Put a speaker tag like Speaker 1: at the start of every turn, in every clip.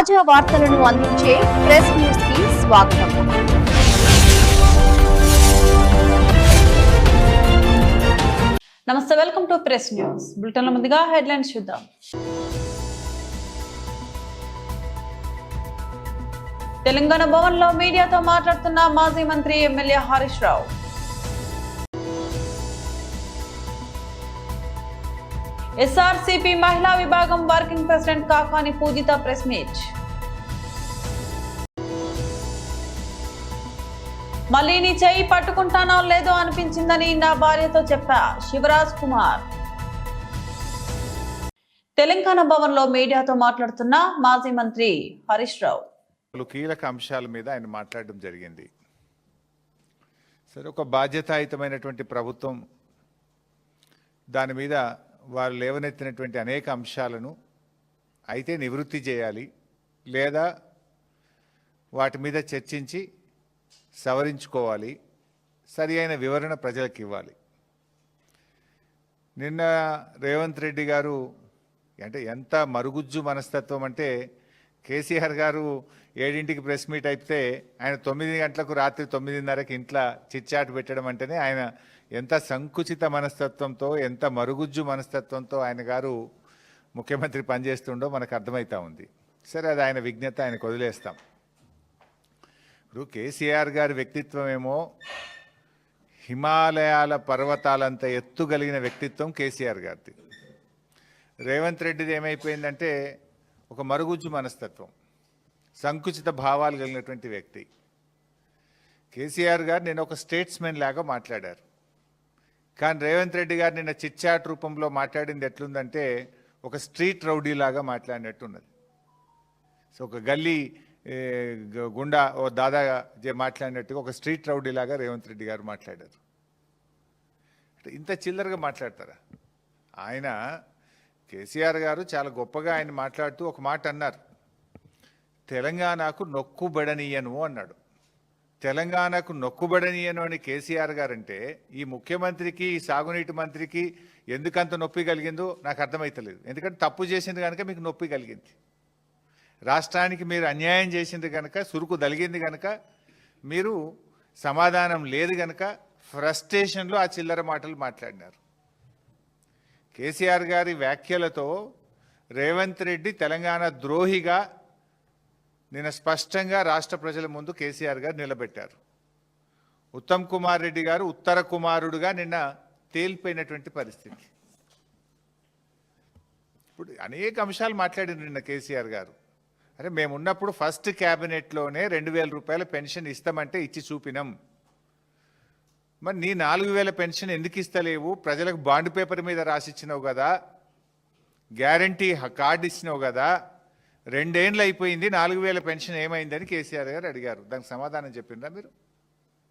Speaker 1: తాజా వార్తలను అందించే ప్రెస్ న్యూస్ కి స్వాగతం. నమస్తే, వెల్కమ్ టు ప్రెస్ న్యూస్. బులెటిన్ల ముందుగా హెడ్లైన్స్ చూద్దాం. తెలంగాణ భవన్ లో మీడియాతో మాట్లాడుతున్న మాజీ మంత్రి ఎమ్మెల్యే హరీష్ రావు. ఎస్ఆర్సీపీ మహిళా విభాగం వర్కింగ్ ప్రెసిడెంట్ కాకాని పూజిత ప్రెస్ మీట్. మళ్ళీ నీ చెయ్యి పట్టుకుంటానో లేదో అనిపించిందని నా భార్యతో చెప్పా, శివరాజ్ కుమార్. తెలంగాణ భవన్ లో మీడియాతో మాట్లాడుతున్న మాజీ మంత్రి హరీష్ రావు.
Speaker 2: కీలక అంశాల మీద ఆయన మాట్లాడడం జరిగింది. సరే, ఒక బాధ్యతాయుతమైనటువంటి ప్రభుత్వం దాని మీద వారు లేవనెత్తినటువంటి అనేక అంశాలను అయితే నివృత్తి చేయాలి, లేదా వాటి మీద చర్చించి సవరించుకోవాలి, సరి అయిన వివరణ ప్రజలకు ఇవ్వాలి. నిన్న రేవంత్ రెడ్డి గారు అంటే ఎంత మరుగుజ్జు మనస్తత్వం అంటే, కేసీఆర్ గారు 7ంటికి ప్రెస్ మీట్ అయితే ఆయన 9 గంటలకు రాత్రి 9:30కి ఇంట్లో చిచ్చాటు పెట్టడం అంటేనే ఆయన ఎంత సంకుచిత మనస్తత్వంతో, ఎంత మరుగుజ్జు మనస్తత్వంతో ఆయన గారు ముఖ్యమంత్రి పనిచేస్తుండో మనకు అర్థమవుతా ఉంది. సరే, అది ఆయన విజ్ఞత, ఆయనకు వదిలేస్తాం. ఇప్పుడు కేసీఆర్ గారి వ్యక్తిత్వం ఏమో హిమాలయాల పర్వతాలంత ఎత్తు కలిగిన వ్యక్తిత్వం కేసీఆర్ గారిది. రేవంత్ రెడ్డిది ఏమైపోయిందంటే ఒక మరుగుజ్జు మనస్తత్వం, సంకుచిత భావాలు కలిగినటువంటి వ్యక్తి. కేసీఆర్ గారు నిన్న ఒక స్టేట్స్మెన్ లాగా మాట్లాడారు, కానీ రేవంత్ రెడ్డి గారు నిన్న చిట్చాట్ రూపంలో మాట్లాడింది ఎట్లుందంటే ఒక స్ట్రీట్ రౌడీ లాగా మాట్లాడినట్టున్నది. సో ఒక గల్లీ గుండా ఓ దాదా మాట్లాడినట్టుగా ఒక స్ట్రీట్ రౌడీ లాగా రేవంత్ రెడ్డి గారు మాట్లాడారు. ఇంత చిల్లరగా మాట్లాడతారా? ఆయన కేసీఆర్ గారు చాలా గొప్పగా ఆయన మాట్లాడుతూ ఒక మాట అన్నారు, తెలంగాణకు నొక్కుబడనీయను అన్నాడు. తెలంగాణకు నొక్కుబడనీయను అని కేసీఆర్ గారు అంటే ఈ ముఖ్యమంత్రికి, ఈ సాగునీటి మంత్రికి ఎందుకంత నొప్పి కలిగిందో నాకు అర్థమవుతలేదు. ఎందుకంటే తప్పు చేసింది కనుక మీకు నొప్పి కలిగింది, రాష్ట్రానికి మీరు అన్యాయం చేసింది కనుక, సురుకు దలిగింది కనుక, మీరు సమాధానం లేదు కనుక ఫ్రస్ట్రేషన్లో ఆ చిల్లర మాటలు మాట్లాడినారు. కేసీఆర్ గారి వ్యాఖ్యలతో రేవంత్ రెడ్డి తెలంగాణ ద్రోహిగా నిన్న స్పష్టంగా రాష్ట్ర ప్రజల ముందు కేసీఆర్ గారు నిలబెట్టారు. ఉత్తమ్ కుమార్ రెడ్డి గారు ఉత్తర కుమారుడుగా నిన్న తేలిపోయినటువంటి పరిస్థితి. ఇప్పుడు అనేక అంశాలు మాట్లాడింది నిన్న కేసీఆర్ గారు. అరే, మేమున్నప్పుడు ఫస్ట్ క్యాబినెట్లోనే 2,000 రూపాయల పెన్షన్ ఇస్తామంటే ఇచ్చి చూపినాం. మరి నీ 4,000 పెన్షన్ ఎందుకు ఇస్తలేవు? ప్రజలకు బాండ్ పేపర్ మీద రాసిచ్చినావు కదా, గ్యారంటీ కార్డు ఇచ్చినావు కదా, 2 ఏళ్ళు అయిపోయింది, 4,000 పెన్షన్ ఏమైందని కేసీఆర్ గారు అడిగారు. దానికి సమాధానం చెప్పిండ్రా మీరు?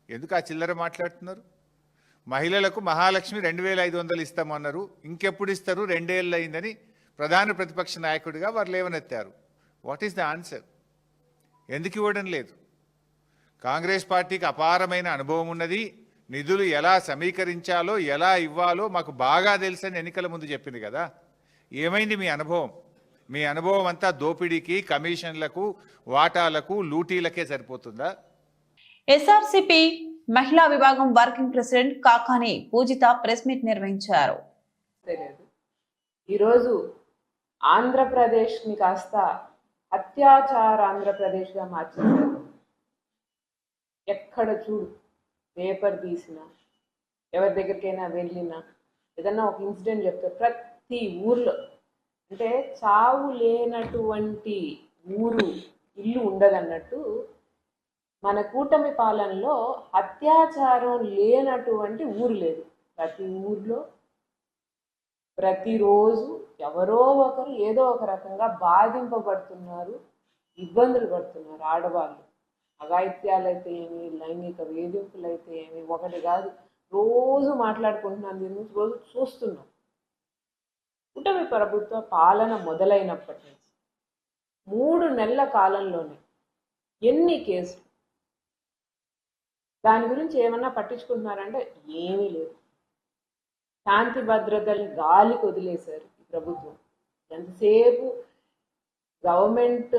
Speaker 2: ఎందుకు ఆ చిల్లర మాట్లాడుతున్నారు? మహిళలకు మహాలక్ష్మి 2,500 ఇస్తామన్నారు, ఇంకెప్పుడు ఇస్తారు? 2 ఏళ్ళు అయిందని ప్రధాన ప్రతిపక్ష నాయకుడిగా వారు లేవనెత్తారు. What is the answer? ఎందుకు ఇవ్వడం లేదు? కాంగ్రెస్ పార్టీకి అపారమైన అనుభవం ఉన్నది, నిధులు ఎలా సమీకరించాలో, ఎలా ఇవ్వాలో మాకు బాగా తెలుసని ఎన్నికల ముందు చెప్పింది కదా. ఏమైంది మీ అనుభవం? మీ అనుభవం అంతా దోపిడీకి, కమిషన్లకు, వాటాలకు, లూటీలకే సరిపోతుందా?
Speaker 1: ఎస్ఆర్సీపీ మహిళా విభాగం వర్కింగ్ ప్రెసిడెంట్ కాకాని పూజిత ప్రెస్ మీట్ నిర్వహించారు.
Speaker 3: ఈరోజు ఆంధ్రప్రదేశ్ని కాస్త అత్యాచార ఆంధ్రప్రదేశ్గా మార్చేశారు. ఎక్కడ చూడు పేపర్ తీసినా, ఎవరి దగ్గరికైనా వెళ్ళినా ఏదన్నా ఒక ఇన్సిడెంట్ చెప్తారు. ప్రతి ఊర్లో అంటే చావు లేనటువంటి ఊరు, ఇల్లు ఉండదన్నట్టు మన కూటమి పాలనలో అత్యాచారం లేనటువంటి ఊరు లేదు. ప్రతి ఊర్లో ప్రతిరోజు ఎవరో ఒకరు ఏదో ఒక రకంగా బాధింపబడుతున్నారు, ఇబ్బందులు పడుతున్నారు. ఆడవాళ్ళు అఘాయిత్యాలైతే ఏమి, లైంగిక వేధింపులైతే ఏమి, ఒకటి కాదు, రోజు మాట్లాడుకుంటున్నాను, దీని నుంచి రోజు చూస్తున్నాం. కూటమి ప్రభుత్వ పాలన మొదలైనప్పటి నుంచి 3 నెలల కాలంలోనే ఎన్ని కేసులు, దాని గురించి ఏమన్నా పట్టించుకుంటున్నారంటే ఏమీ లేదు. శాంతి భద్రతల్ని గాలికి వదిలేశారు ఈ ప్రభుత్వం. ఎంతసేపు గవర్నమెంట్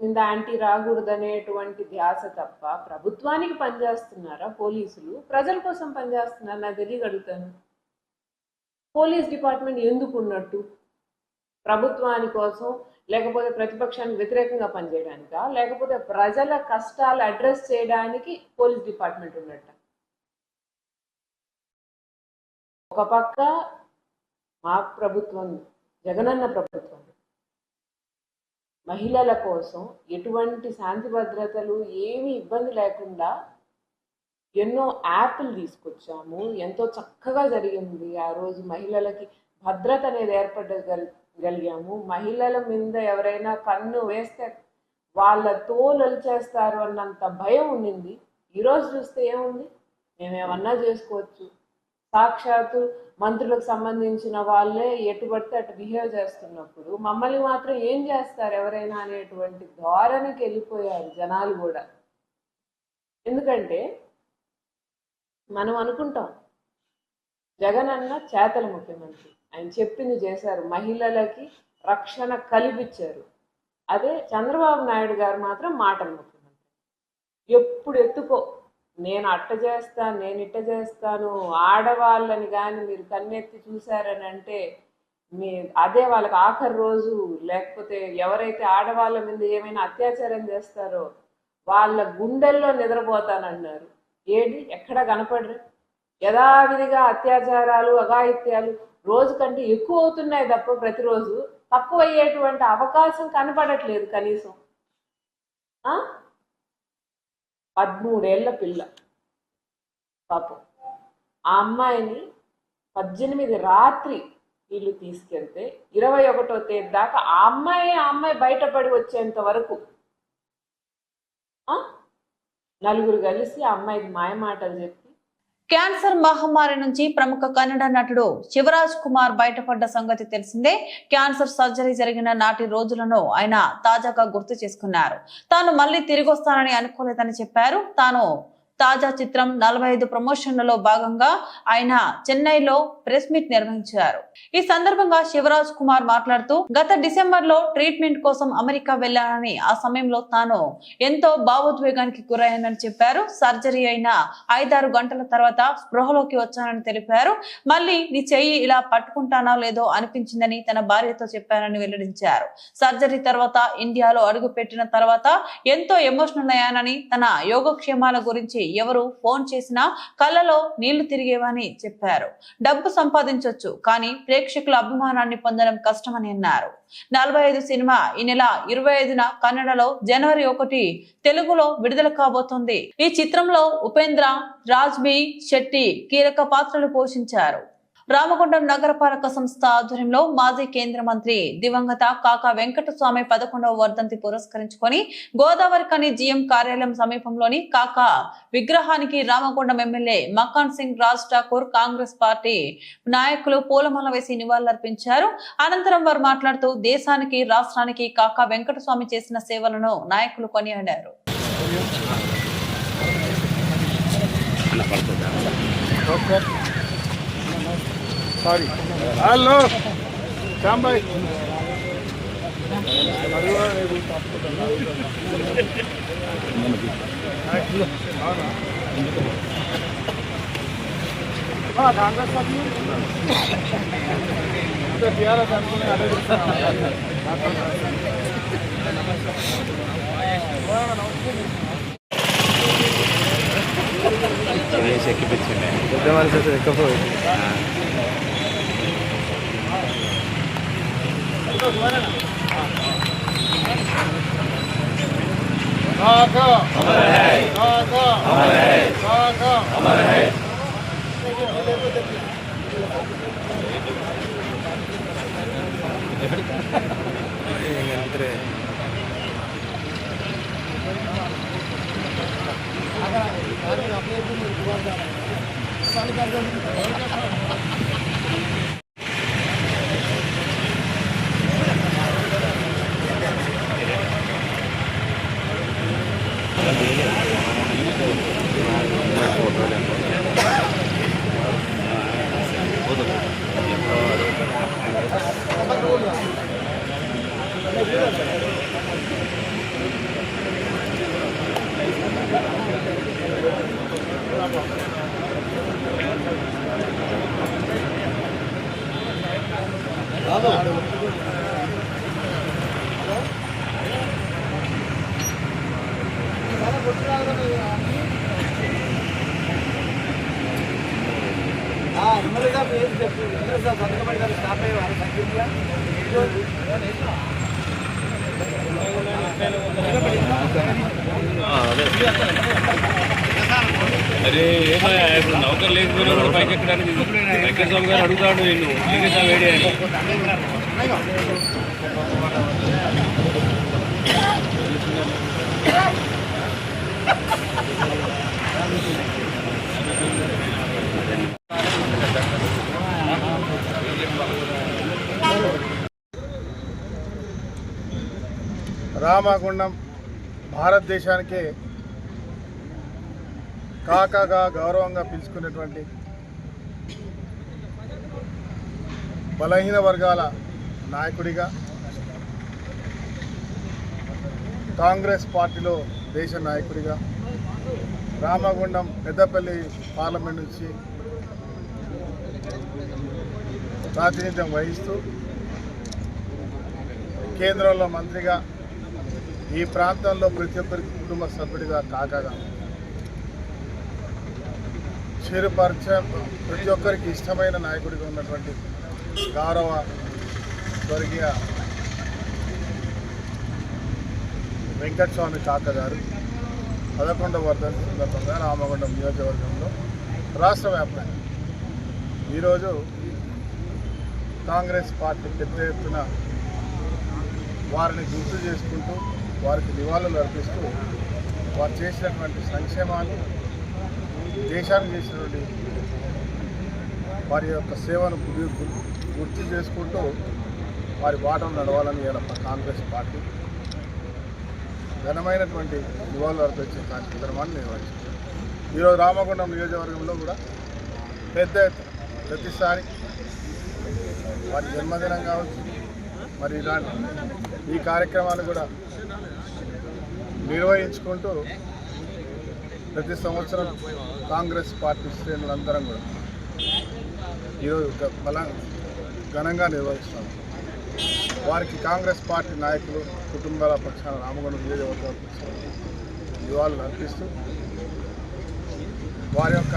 Speaker 3: మీద యాంటీ రాకూడదనేటువంటి ధ్యాస తప్ప ప్రభుత్వానికి పనిచేస్తున్నారా పోలీసులు, ప్రజల కోసం పనిచేస్తున్నారా? నాకు తెలియగలుగుతాను. పోలీస్ డిపార్ట్మెంట్ ఎందుకు ఉన్నట్టు? ప్రభుత్వాని కోసం, లేకపోతే ప్రతిపక్షానికి వ్యతిరేకంగా పనిచేయడానికా, లేకపోతే ప్రజల కష్టాలు అడ్రస్ చేయడానికి పోలీస్ డిపార్ట్మెంట్ ఉన్నట్ట? ఒక పక్క మా ప్రభుత్వం, జగనన్న ప్రభుత్వం మహిళల కోసం ఎటువంటి శాంతి భద్రతలు ఏమీ ఇబ్బంది లేకుండా ఎన్నో యాప్లు తీసుకొచ్చాము. ఎంతో చక్కగా జరిగింది. ఆ రోజు మహిళలకి భద్రత అనేది ఏర్పడగలిగాము. మహిళల మీద ఎవరైనా కన్ను వేస్తే వాళ్ళ తోలు చేస్తారు అన్నంత భయం ఉండింది. ఈరోజు చూస్తే ఏముంది? మేమేమన్నా చేసుకోవచ్చు. సాక్షాత్తు మంత్రులకు సంబంధించిన వాళ్ళే ఎటు పడితే అటు బిహేవ్ చేస్తున్నప్పుడు మమ్మల్ని మాత్రం ఏం చేస్తారు ఎవరైనా అనేటువంటి ధోరణికి వెళ్ళిపోయారు జనాలు కూడా. ఎందుకంటే మనం అనుకుంటాం జగనన్న చేతల ముఖ్యమంత్రి, ఆయన చెప్పింది చేశారు, మహిళలకి రక్షణ కల్పించారు. అదే చంద్రబాబు నాయుడు గారు మాత్రం మాటల ముఖ్యమంత్రి. ఎప్పుడు ఎత్తుకో, నేను అట్ట చేస్తాను, నేను ఇట్ట చేస్తాను, ఆడవాళ్ళని కానీ మీరు కన్నెత్తి చూశారని అంటే అదే వాళ్ళకి ఆఖరి రోజు, లేకపోతే ఎవరైతే ఆడవాళ్ళ మీద ఏమైనా అత్యాచారం చేస్తారో వాళ్ళ గుండెల్లో నిద్రపోతానన్నారు. ఏది ఎక్కడ కనపడరు? యథావిధిగా అత్యాచారాలు, అఘాయిత్యాలు రోజు కంటే ఎక్కువ అవుతున్నాయి తప్ప ప్రతిరోజు తక్కువ అయ్యేటువంటి అవకాశం కనపడట్లేదు. కనీసం 13 ఏళ్ల పిల్ల పాపం, ఆ అమ్మాయిని 18 రాత్రి వీళ్ళు తీసుకెళ్తే 21వ తేదీ దాకా ఆ అమ్మాయి బయటపడి వచ్చేంత వరకు నలుగురు కలిసి ఆ అమ్మాయికి మాయమాటలు చెప్పి.
Speaker 1: క్యాన్సర్ మహమ్మారి నుంచి ప్రముఖ కన్నడ నటుడు శివరాజ్ కుమార్ బయటపడ్డ సంగతి తెలిసిందే. క్యాన్సర్ సర్జరీ జరిగిన నాటి రోజులను ఆయన తాజాగా గుర్తు చేసుకున్నారు. తాను మళ్ళీ తిరిగి వస్తానని అనుకోలేదని చెప్పారు. తాను తాజా చిత్రం 45 ప్రమోషన్లలో భాగంగా ఆయన చెన్నైలో ప్రెస్ మీట్ నిర్వహించారు. ఈ సందర్భంగా శివరాజ్ కుమార్ మాట్లాడుతూ, గత డిసెంబర్ లో ట్రీట్మెంట్ కోసం అమెరికా వెళ్లానని, ఆ సమయంలో తాను ఎంతో భావోద్వేగానికి గురయ్యానని చెప్పారు. సర్జరీ అయిన 5-6 గంటల తర్వాత స్పృహలోకి వచ్చానని తెలిపారు. మళ్ళీ నీ చెయ్యి ఇలా పట్టుకుంటానో లేదో అనిపించిందని తన భార్యతో చెప్పానని వెల్లడించారు. సర్జరీ తర్వాత ఇండియాలో అడుగు పెట్టిన తర్వాత ఎంతో ఎమోషనల్ అయ్యానని, తన యోగక్షేమాల గురించి ఎవరు ఫోన్ చేసినా కళ్ళలో నీళ్లు తిరిగేవని చెప్పారు. డబ్బు సంపాదించొచ్చు, కానీ ప్రేక్షకుల అభిమానాన్ని పొందడం కష్టమని అన్నారు. 45 సినిమా ఈ నెల 25న కన్నడలో, జనవరి 1 తెలుగులో విడుదల కాబోతోంది. ఈ చిత్రంలో ఉపేంద్ర, రాజ్బీ శెట్టి కీలక పాత్రలు పోషించారు. రామగుండం నగరపాలక సంస్థ ఆధ్వర్యంలో మాజీ కేంద్ర మంత్రి దివంగత కాకా వెంకటస్వామి 11వ వర్ధంతి పురస్కరించుకొని గోదావరి కని జీఎం కార్యాలయం సమీపంలోని కాకా విగ్రహానికి రామగుండం ఎమ్మెల్యే మకాన్ సింగ్ రాజ్ ఠాకూర్, కాంగ్రెస్ పార్టీ నాయకులు పూలమాల వేసి నివాళులర్పించారు. అనంతరం వారు మాట్లాడుతూ, దేశానికి, రాష్ట్రానికి కాకా వెంకటస్వామి చేసిన సేవలను నాయకులు కొనియాడారు.
Speaker 4: సారీ హలో శాంబాయ్ కాంగ్రెస్ పార్టీ టీఆర్ఎస్ అనుకునే అదే ఎక్కిపించింది ఎక్కపోయి
Speaker 5: అరే ఏమయ్యా ఇప్పుడు నౌకర్ లేకపోయినా కూడా పైకి ఎక్కడానికి వెంకట స్వామి గారు అడుగుతాడు నేను లింగేశా వేడి అని.
Speaker 4: రామగుండం భారతదేశానికే కాకాగా గౌరవంగా పిలుచుకునేటువంటి బలహీన వర్గాల నాయకుడిగా కాంగ్రెస్ పార్టీలో దేశ నాయకుడిగా రామగుండం పెద్దపల్లి పార్లమెంట్ నుంచి ప్రాతినిధ్యం వహిస్తూ కేంద్రంలో మంత్రిగా ఈ ప్రాంతంలో ప్రతి ఒక్కరి కుటుంబ సభ్యుడిగా కాకగా చిరుపరిచయం ప్రతి ఒక్కరికి ఇష్టమైన నాయకుడిగా ఉన్నటువంటి గౌరవ స్వర్గీయ వెంకటస్వామి కాక గారు 11వ వర్ధంతి సందర్భంగా రామగుండం నియోజకవర్గంలో రాష్ట్ర వ్యాప్తంగా ఈరోజు కాంగ్రెస్ పార్టీ పెద్ద ఎత్తున వారిని గుర్తు చేసుకుంటూ వారికి నివాళులు అర్పిస్తూ వారు చేసినటువంటి సంక్షేమాలు దేశానికి చేసినటువంటి వారి యొక్క సేవను గుర్తు చేసుకుంటూ వారి బాటను నడవాలని ఇలా కాంగ్రెస్ పార్టీ ఘనమైనటువంటి నివాళులు అర్పించే కార్యక్రమాన్ని నిర్వహించింది. ఈరోజు రామగుండం నియోజకవర్గంలో కూడా పెద్ద ఎత్తున ప్రతిసారి వారి జన్మదినం కావచ్చు మరి ఇలాంటి ఈ కార్యక్రమాన్ని కూడా నిర్వహించుకుంటూ ప్రతి సంవత్సరం కాంగ్రెస్ పార్టీ శ్రేణులందరం కూడా ఈరోజు ఘనంగా నిర్వహిస్తాం. వారికి కాంగ్రెస్ పార్టీ నాయకులు కుటుంబాల పక్షాన రామగుండం నియోజకవర్గం నివాళులు అర్పిస్తూ వారి యొక్క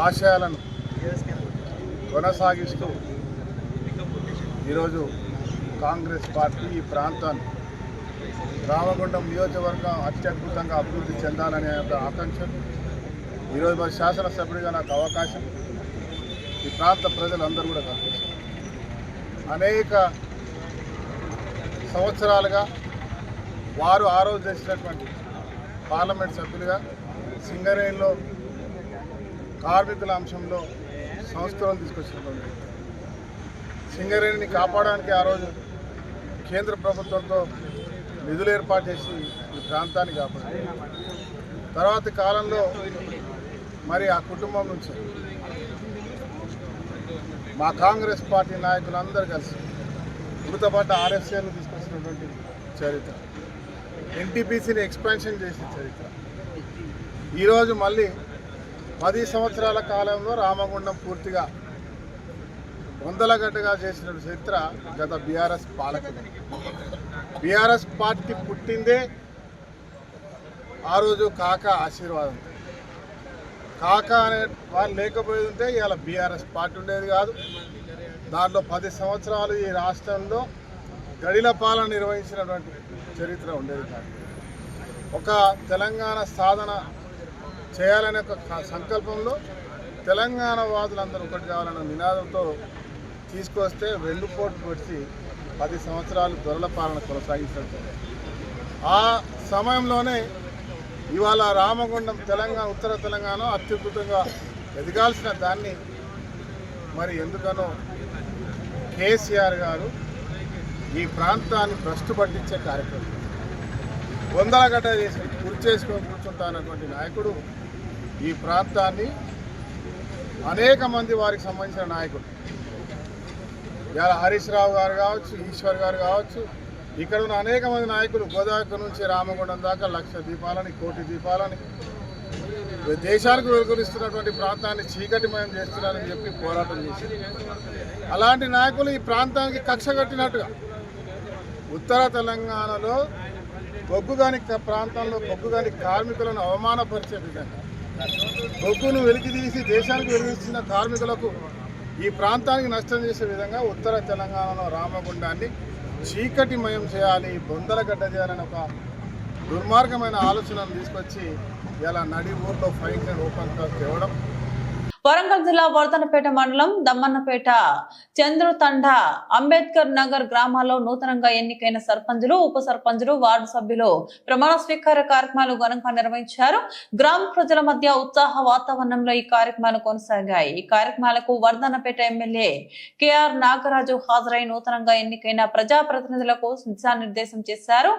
Speaker 4: ఆశయాలను కొనసాగిస్తూ ఈరోజు కాంగ్రెస్ పార్టీ ఈ ప్రాంతాన్ని రామగుండం నియోజకవర్గం అత్యద్భుతంగా అభివృద్ధి చెందాలనే ఆకాంక్ష ఈరోజు మరి శాసనసభ్యుడిగా నాకు అవకాశం ఈ ప్రాంత ప్రజలందరూ కూడా కల్పిస్తారు. అనేక సంవత్సరాలుగా వారు ఆ రోజు చేసినటువంటి పార్లమెంట్ సభ్యులుగా సింగరేణిలో కార్మికుల అంశంలో సంస్కరణలు తీసుకొచ్చినటువంటి సింగరేణిని కాపాడడానికి ఆ రోజు కేంద్ర ప్రభుత్వంతో నిధులు ఏర్పాటు చేసి ఈ ప్రాంతాన్ని కాపాడారు. తర్వాతి కాలంలో మరి ఆ కుటుంబం నుంచి మా కాంగ్రెస్ పార్టీ నాయకులందరూ కలిసి మృతపడ్డ ఆర్ఎస్ఏను తీసుకొచ్చినటువంటి చరిత్ర, ఎన్టీపీసీని ఎక్స్పాన్షన్ చేసిన చరిత్ర. ఈరోజు మళ్ళీ 10 సంవత్సరాల కాలంలో రామగుండం పూర్తిగా వందలగడ్డగా చేసిన చరిత్ర గత బీఆర్ఎస్ పాలకులు. బీఆర్ఎస్ పార్టీ పుట్టిందే ఆ రోజు కాకా ఆశీర్వాదం. కాకా అనే వాళ్ళు లేకపోయేది ఉంటే ఇవాళ బీఆర్ఎస్ పార్టీ ఉండేది కాదు. దాంట్లో 10 సంవత్సరాలు ఈ రాష్ట్రంలో గడిల పాలన నిర్వహించినటువంటి చరిత్ర ఉండేది కాదు. ఒక తెలంగాణ సాధన చేయాలనే ఒక సంకల్పంలో తెలంగాణ వాదులందరూ ఒకటి కావాలన్న నినాదంతో తీసుకొస్తే 2 కోట్లు పెట్టి 10 సంవత్సరాలు దొరల పాలన కొనసాగించారు. ఆ సమయంలోనే ఇవాళ రామగుండం తెలంగాణ ఉత్తర తెలంగాణ అత్యద్భుతంగా ఎదగాల్సిన దాన్ని మరి ఎందుకనో కేసీఆర్ గారు ఈ ప్రాంతాన్ని భ్రష్టు పట్టించే కార్యక్రమం వందలగడ్డ చేసి చేసుకొని కూర్చుంటానటువంటి నాయకుడు ఈ ప్రాంతాన్ని అనేక మంది వారికి సంబంధించిన నాయకుడు ఇలా హరీష్ రావు గారు కావచ్చు, ఈశ్వర్ గారు కావచ్చు, ఇక్కడ ఉన్న అనేక మంది నాయకులు గోదావరి నుంచి రామగుండం దాకా 1,00,000 దీపాలని, 1,00,00,000 దీపాలని దేశానికి వెలుగునిస్తున్నటువంటి ప్రాంతాన్ని చీకటిమయం చేస్తున్నారని చెప్పి పోరాటం చేశారు. అలాంటి నాయకులు ఈ ప్రాంతానికి కక్ష కట్టినట్టుగా ఉత్తర తెలంగాణలో బొగ్గుగాని ప్రాంతంలో బొగ్గుగాని కార్మికులను అవమానపరిచే విధంగా, బొగ్గును వెలికితీసి దేశానికి వెలిగిస్తున్న కార్మికులకు ఈ ప్రాంతానికి నష్టం చేసే విధంగా ఉత్తర తెలంగాణలో రామగుండాన్ని చీకటిమయం చేయాలి, బొందలగడ్డ చేయాలని ఒక దుర్మార్గమైన ఆలోచనను తీసుకొచ్చి ఇలా నడి ఊర్లో ఫైట్ ఓపెన్ కాస్ట్ తేవడం.
Speaker 1: వరంగల్ జిల్లా వర్ధనపేట మండలం దమ్మన్నపేట, చంద్రుతండ, అంబేద్కర్ నగర్ గ్రామాల్లో నూతనంగా ఎన్నికైన సర్పంచులు, ఉప సర్పంచులు, వార్డు సభ్యులు ప్రమాణ స్వీకార కార్యక్రమాలు ఘనంగా నిర్వహించారు. గ్రామ ప్రజల మధ్య ఉత్సాహ వాతావరణంలో ఈ కార్యక్రమాలు కొనసాగాయి. ఈ కార్యక్రమాలకు వర్ధనపేట ఎమ్మెల్యే కేఆర్ నాగరాజు హాజరై నూతనంగా ఎన్నికైన ప్రజాప్రతినిధులకు దిశానిర్దేశం చేశారు.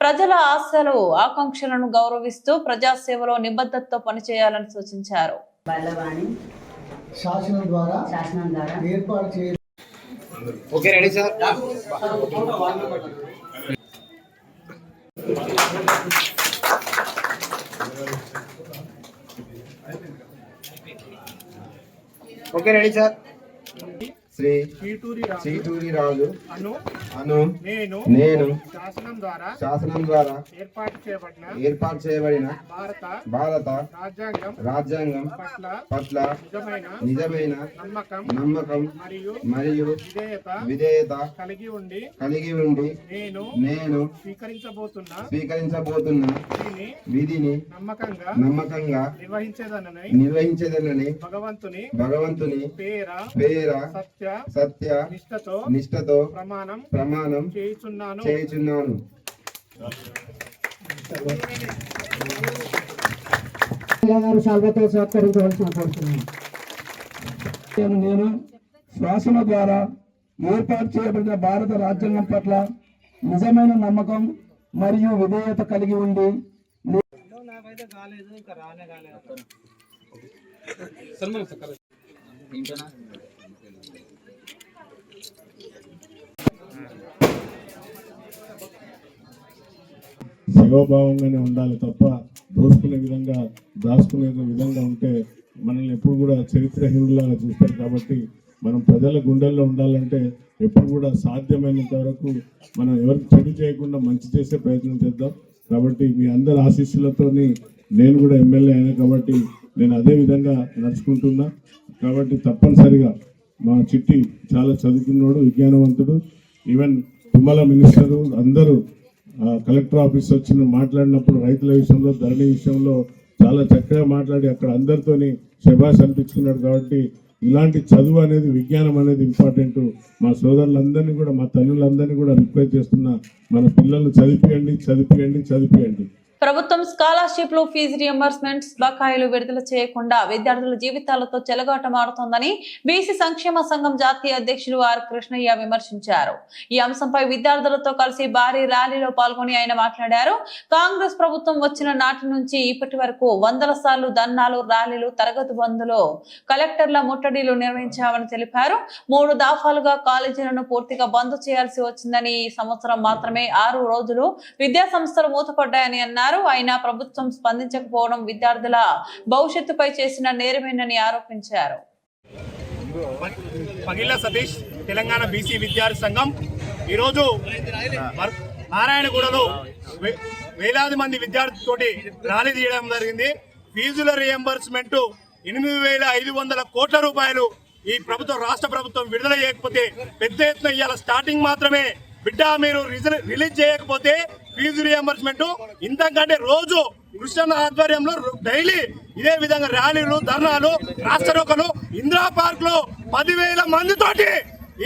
Speaker 1: ప్రజల ఆశలు, ఆకాంక్షలను గౌరవిస్తూ ప్రజాసేవలో నిబద్ధతతో పనిచేయాలని సూచించారు.
Speaker 6: బల్లవాణి
Speaker 7: శాసనం ద్వారా ఏర్పాటు చేయ
Speaker 6: okay ready sir. Okay ready sir. Shri Cheeturi Raju అను నేను శాసనం ద్వారా ఏర్పాటు చేయబడిన భారత రాజ్యాంగం పట్ల నిజమైన నమ్మకం మరియు విధేయత కలిగి ఉండి నేను స్వీకరించబోతున్న విధిని నమ్మకంగా నిర్వహించేదనని భగవంతుని పేర సత్య నిష్ఠతో ప్రమాణం చేయుచున్నాను.
Speaker 7: నేను శ్వాసన ద్వారా ఏర్పాటు చేయబడిన భారత రాజ్యాంగం పట్ల నిజమైన నమ్మకం మరియు విధేయత కలిగి ఉండి
Speaker 8: సేవాభావంగానే ఉండాలి తప్ప దోసుకునే విధంగా దాచుకునే విధంగా ఉంటే మనల్ని ఎప్పుడు కూడా చరిత్రహీనులాగా చూస్తారు. కాబట్టి మనం ప్రజల గుండెల్లో ఉండాలంటే ఎప్పుడు కూడా సాధ్యమైనంత వరకు మనం ఎవరికి చెడు చేయకుండా మంచి చేసే ప్రయత్నం చేద్దాం. కాబట్టి మీ అందరి ఆశీస్సులతో నేను కూడా ఎమ్మెల్యే అయినా కాబట్టి నేను అదే విధంగా నడుచుకుంటున్నా. కాబట్టి తప్పనిసరిగా మా చిట్టి చాలా చదువుకున్నాడు, విజ్ఞానవంతుడు. ఈవెన్ తుమ్మల మినిస్టరు అందరూ కలెక్టర్ ఆఫీస్ వచ్చిన మాట్లాడినప్పుడు రైతుల విషయంలో, ధరణి విషయంలో చాలా చక్కగా మాట్లాడి అక్కడ అందరితోని శభాష్ అనిపించుకున్నాడు. కాబట్టి ఇలాంటి చదువు అనేది, విజ్ఞానం అనేది ఇంపార్టెంట్. మా సోదరులందరినీ కూడా, మా తల్లులందరినీ కూడా రిక్వెస్ట్ చేస్తున్నా, మన పిల్లల్ని చదివియండి.
Speaker 1: ప్రభుత్వం స్కాలర్షిప్లు, ఫీజు రియంబర్స్మెంట్స్ బకాయిలు విడుదల చేయకుండా విద్యార్థుల జీవితాలతో చెలగాటమాడుతోందని బీసీ సంక్షేమ సంఘం జాతీయ అధ్యక్షులు ఆర్ కృష్ణయ్య విమర్శించారు. ఈ అంశంపై విద్యార్థులతో కలిసి భారీ ర్యాలీలో పాల్గొని ఆయన మాట్లాడారు. కాంగ్రెస్ ప్రభుత్వం వచ్చిన నాటి నుంచి ఇప్పటి వరకు వందల సార్లు ధర్నాలు, ర్యాలీలు, తరగతి బందులు, కలెక్టర్ల ముట్టడిలు నిర్వహించామని తెలిపారు. 3 దఫాలుగా కాలేజీలను పూర్తిగా బంద్ చేయాల్సి వచ్చిందని, ఈ సంవత్సరం మాత్రమే 6 రోజులు విద్యా సంస్థలు మూతపడ్డాయని అన్నారు. అయినా ప్రభుత్వం స్పందించకపోవడం విద్యార్థుల భవిష్యత్తుపై చేసిన నేరమేనని ఆరోపించారు.
Speaker 9: పగిళ్ళ సతీష్, తెలంగాణ బీసీ విద్యార్థి సంఘం ఈరోజు నారాయణగూడలో వేలాది మంది విద్యార్థులతోటి ర్యాలీ తీయడం జరిగింది. ఫీజుల రియంబర్స్మెంట్ 8,500 కోట్ల రూపాయలు ఈ ప్రభుత్వం, రాష్ట్ర ప్రభుత్వం విడుదల చేయకపోతే పెద్ద ఎత్తున ఇవాళ స్టార్టింగ్ మాత్రమే బిడ్డ మీరు రిలీజ్ చేయకపోతే ఫీజు రియంబర్స్మెంట్ ఇంతకంటే రోజు కృష్ణ ఆధ్వర్యంలో డైలీ ఇదే విధంగా ర్యాలీలు, ధర్నాలు, రాష్ట్రోకలు, ఇందిరా పార్క్ లో 10,000 మందితోటి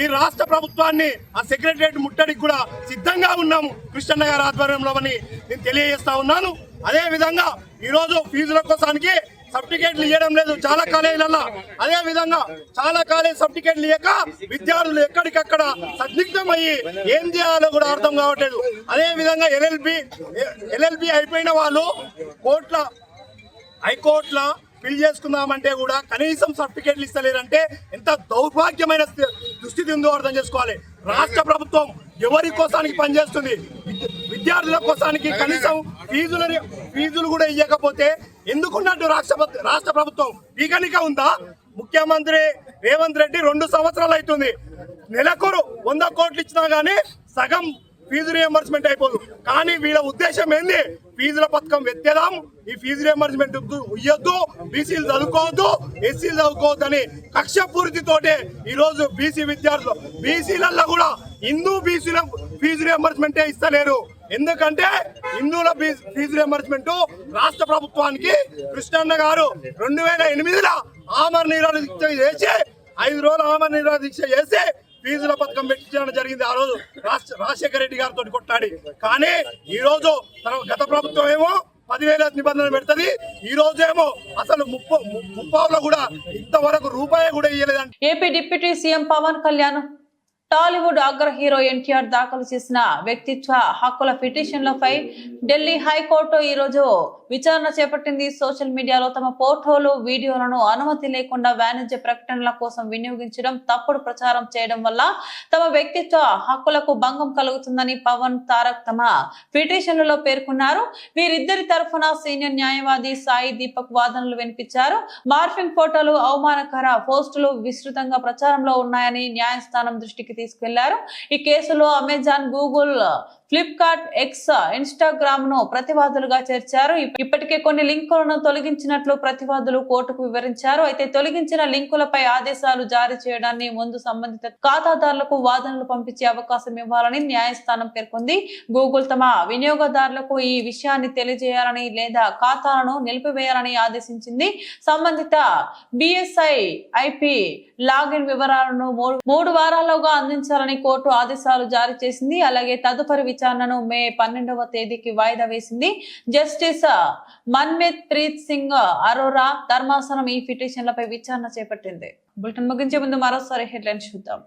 Speaker 9: ఈ రాష్ట్ర ప్రభుత్వాన్ని ఆ సెక్రటరియట్ ముట్టడికి కూడా సిద్ధంగా ఉన్నాము కృష్ణ గారి ఆధ్వర్యంలో అని నేను తెలియజేస్తా ఉన్నాను. అదే విధంగా ఈరోజు ఫీజుల కోసానికి సర్టిఫికేట్లు ఇవ్వడం లేదు చాలా కాలేజీలలో. అదే విధంగా చాలా కాలేజ్ సర్టిఫికేట్లు ఇవ్వక విద్యార్థులు ఎక్కడికక్కడ సందిగ్ధమయ్యి ఏం చేయాలో కూడా అర్థం కావట్లేదు. అదే విధంగా ఎల్ఎల్బి అయిపోయిన వాళ్ళు హైకోర్టుల ఫిల్ చేసుకుందామంటే కూడా కనీసం సర్టిఫికేట్లు ఇస్తలేరంటే ఎంత దౌర్భాగ్యమైన దుస్థితి ఉందో అర్థం చేసుకోవాలి. రాష్ట్ర ప్రభుత్వం ఎవరి కోసానికి పనిచేస్తుంది? విద్యార్థుల కోసానికి కనీసం ఫీజులు కూడా ఇవ్వకపోతే ఎందుకున్నట్టు రాష్ట్ర ప్రభుత్వం పీకనిక ఉందా? ముఖ్యమంత్రి రేవంత్ రెడ్డి 2 సంవత్సరాలు అవుతుంది. నెలకు 100 కోట్లు ఇచ్చినా గానీ సగం ఫీజు రియంబర్స్మెంట్ అయిపోదు. కానీ వీళ్ళ ఉద్దేశం ఏంది? ఫీజుల పథకం ఎత్తేదాం, ఈ ఫీజు రియంబర్స్మెంట్ ఇయ్యొద్దు, బీసీలు చదువుకోవద్దు, ఎస్సీలు చదువుకోవద్దు అని కక్షపూరితతోటే ఈరోజు బీసీ విద్యార్థులు బీసీలలో కూడా హిందూ బీసీల ఫీజు రియంబర్స్మెంటే ఇస్తలేరు. ఎందుకంటే హిందువుల ఫీజు రియంబర్స్మెంట్ రాష్ట్ర ప్రభుత్వానికి కృష్ణన్న గారు 2008లో ఆమరణ నిరాహార దీక్ష చేసి 5 రోజులు ఆమరణ నిరాహార దీక్ష చేసి ఫీజుల పథకం పెట్టించడం జరిగింది. ఆ రోజు రాజశేఖర రెడ్డి గారితో కొట్లాడి. కానీ ఈ రోజు గత ప్రభుత్వం ఏమో 10,000 నిబంధనలు పెడుతుంది. ఈ రోజేమో అసలు ముప్పావులో కూడా ఇంతవరకు రూపాయి కూడా ఇయ్యలేదంట.
Speaker 1: AP deputy CM Pawan Kalyan Tollywood అగ్ర హీరో ఎన్టీఆర్ దాఖలు చేసిన వ్యక్తిత్వ హక్కుల పిటిషన్లపై ఢిల్లీ హైకోర్టు ఈ రోజు విచారణ చేపట్టింది. సోషల్ మీడియాలో తమ ఫోటోలు, వీడియోలను అనుమతి లేకుండా వాణిజ్య ప్రకటనల కోసం వినియోగించడం, తప్పుడు ప్రచారం చేయడం వల్ల తమ వ్యక్తిత్వ హక్కులకు భంగం కలుగుతుందని పవన్, తారక్ తమ పిటిషన్లలో పేర్కొన్నారు. వీరిద్దరి తరఫున సీనియర్ న్యాయవాది సాయి దీపక్ వాదనలు వినిపించారు. మార్ఫింగ్ ఫోటోలు, అవమానకర పోస్టులు విస్తృతంగా ప్రచారంలో ఉన్నాయని న్యాయస్థానం దృష్టికి తీసుకెళ్లారు. ఈ కేసులో Amazon, Google, Flipkart, X, Instagram ను ప్రతివాదులుగా చేర్చారు. ఇప్పటికే కొన్ని లింకులను తొలగించినట్లు ప్రతివాదులు కోర్టుకు వివరించారు. అయితే తొలగించిన లింకులపై ఆదేశాలు జారీ చేయడాన్ని ముందు సంబంధిత ఖాతాదారులకు వాదనలు పంపించే అవకాశం ఇవ్వాలని న్యాయస్థానం పేర్కొంది. గూగుల్ తమ వినియోగదారులకు ఈ విషయాన్ని తెలియజేయాలని లేదా ఖాతాలను నిలిపివేయాలని ఆదేశించింది. సంబంధిత బిఎస్ఐ ఐపి లాగిన్ వివరాలను 3 వారాల్లోగా అందించాలని కోర్టు ఆదేశాలు జారీ చేసింది. అలాగే తదుపరి విచారణను మే 12వ తేదీకి వాయిదా వేసింది. జస్టిస్ మన్మిత్ ప్రీత్ సింగ్ అరోరా ధర్మాసనం ఈ పిటిషన్లపై విచారణ చేపట్టింది. బులెటిన్ ముగించే ముందు మరోసారి హెడ్లైన్స్ చూద్దాం.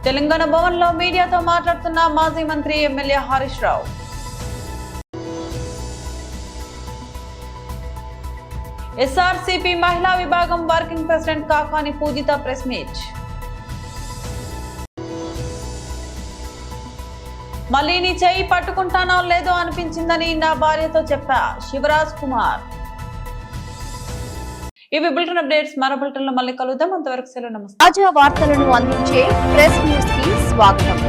Speaker 1: తెలంగాణ భవన్ లో మీడియాతో మాట్లాడుతున్న మాజీ మంత్రి ఎమ్మెల్యే హరీష్ రావు. ఎస్ఆర్సీపీ మహిళా విభాగం వర్కింగ్ ప్రెసిడెంట్ కాకాని పూజిత ప్రెస్ మీట్. మళ్ళీ నీ చేయి పట్టుకుంటానో లేదో అనిపించిందని నా భార్యతో చెప్పా, శివరాజ్ కుమార్. ఇవి బులెటిన్ అప్డేట్స్. మరో బులెటిన్ లో మళ్ళీ కలుద్దాం. అంతవరకు సెలవు, నమస్తే.
Speaker 10: తాజా వార్తలను అందించే ప్రెస్ న్యూస్ కి స్వాగతం.